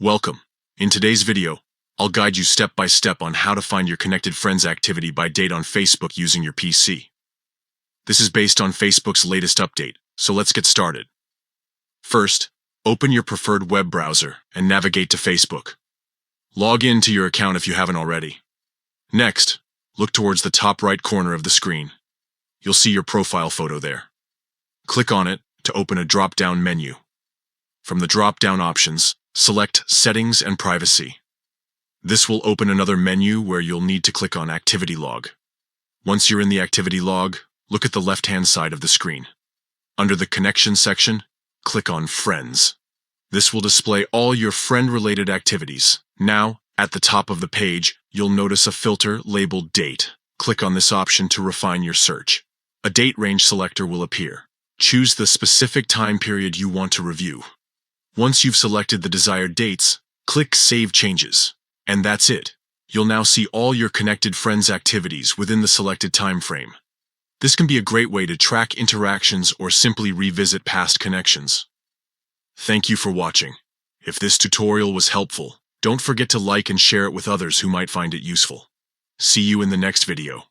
Welcome. In today's video, I'll guide you step by step on how to find your connected friends activity by date on Facebook using your PC. This is based on Facebook's latest update, so let's get started. First, open your preferred web browser and navigate to Facebook. Log in to your account if you haven't already. Next, look towards the top right corner of the screen. You'll see your profile photo there. Click on it to open a drop-down menu. From the drop-down options, select Settings and Privacy. This will open another menu where you'll need to click on Activity Log. Once you're in the Activity Log, look at the left-hand side of the screen. Under the Connections section, click on Friends. This will display all your friend-related activities. Now, at the top of the page, you'll notice a filter labeled Date. Click on this option to refine your search. A date range selector will appear. Choose the specific time period you want to review. Once you've selected the desired dates, click Save Changes. And that's it. You'll now see all your connected friends' activities within the selected time frame. This can be a great way to track interactions or simply revisit past connections. Thank you for watching. If this tutorial was helpful, don't forget to like and share it with others who might find it useful. See you in the next video.